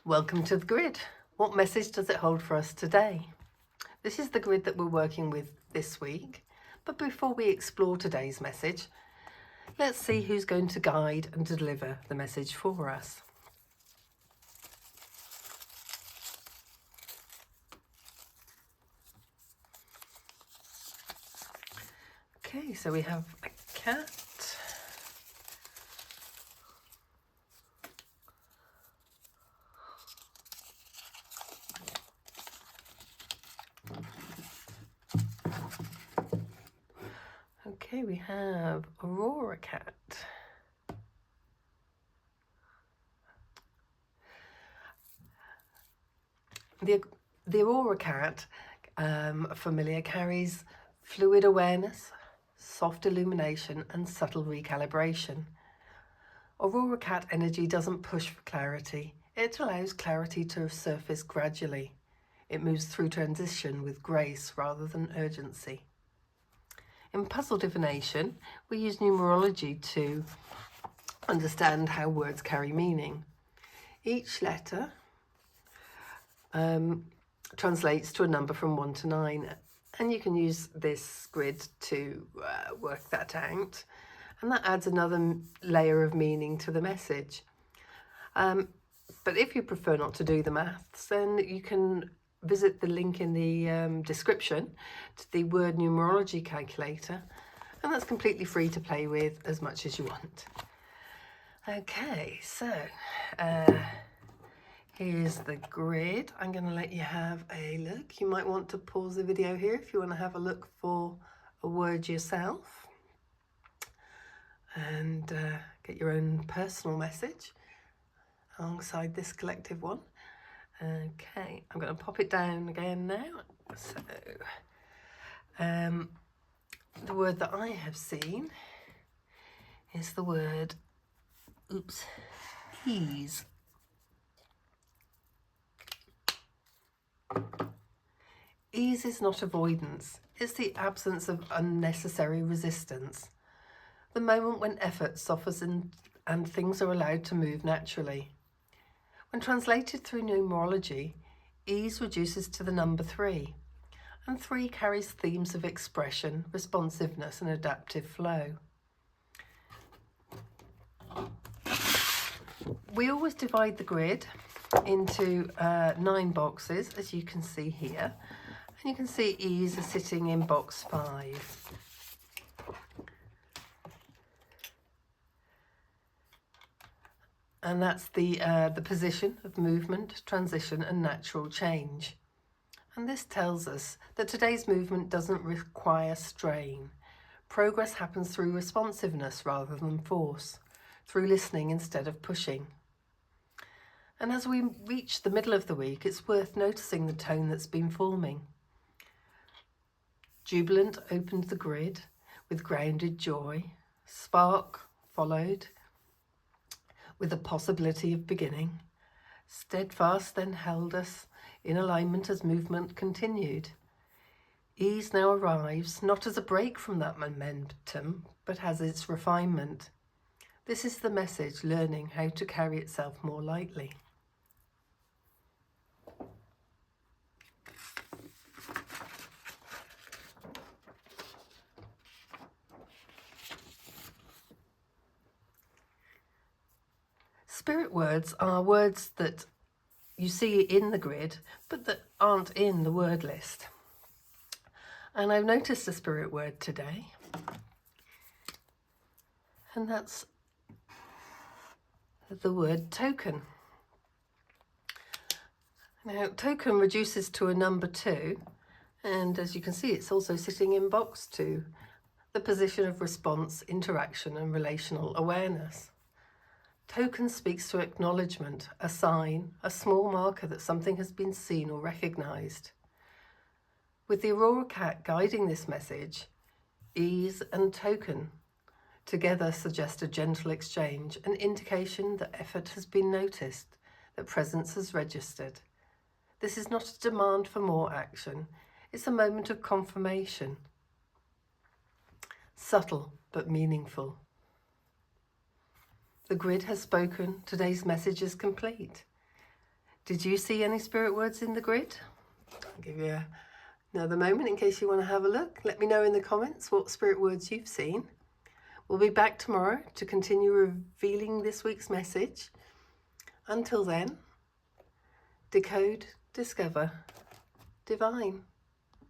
Welcome to the grid. What message does it hold for us today? This is the grid that we're working with this week. But before we explore today's message, let's see who's going to guide and deliver the message for us. Okay, so we have a cat. Okay, we have Aurora cat. The Aurora cat, familiar, carries fluid awareness, soft illumination and subtle recalibration. Aurora cat energy doesn't push for clarity. It allows clarity to surface gradually. It moves through transition with grace rather than urgency. In puzzle divination, we use numerology to understand how words carry meaning. Each letter translates to a number from 1 to 9, and you can use this grid to work that out, and that adds another layer of meaning to the message. But if you prefer not to do the maths, then you can visit the link in the description to the word numerology calculator, and that's completely free to play with as much as you want. Okay, so here's the grid. I'm going to let you have a look. You might want to pause the video here if you want to have a look for a word yourself and get your own personal message alongside this collective one. Okay, I'm going to pop it down again now. So, the word that I have seen is the word, ease. Ease is not avoidance, it's the absence of unnecessary resistance. The moment when effort softens and things are allowed to move naturally. When translated through numerology, ease reduces to the number 3, and 3 carries themes of expression, responsiveness and adaptive flow. We always divide the grid into 9 boxes, as you can see here, and you can see ease is sitting in box 5. And that's the position of movement, transition and natural change. And this tells us that today's movement doesn't require strain. Progress happens through responsiveness rather than force, through listening instead of pushing. And as we reach the middle of the week, it's worth noticing the tone that's been forming. Jubilant opened the grid with grounded joy. Spark followed with the possibility of beginning. Steadfast then held us in alignment as movement continued. Ease now arrives, not as a break from that momentum, but as its refinement. This is the message, learning how to carry itself more lightly. Spirit words are words that you see in the grid, but that aren't in the word list. And I've noticed a spirit word today, and that's the word token. Now, token reduces to a number 2, and as you can see, it's also sitting in box 2, the position of response, interaction and relational awareness. Token speaks to acknowledgement, a sign, a small marker that something has been seen or recognised. With the Aurora cat guiding this message, ease and token together suggest a gentle exchange, an indication that effort has been noticed, that presence has registered. This is not a demand for more action, it's a moment of confirmation. Subtle but meaningful. The grid has spoken, today's message is complete. Did you see any spirit words in the grid? I'll give you another moment in case you want to have a look. Let me know in the comments what spirit words you've seen. We'll be back tomorrow to continue revealing this week's message. Until then, decode, discover, divine.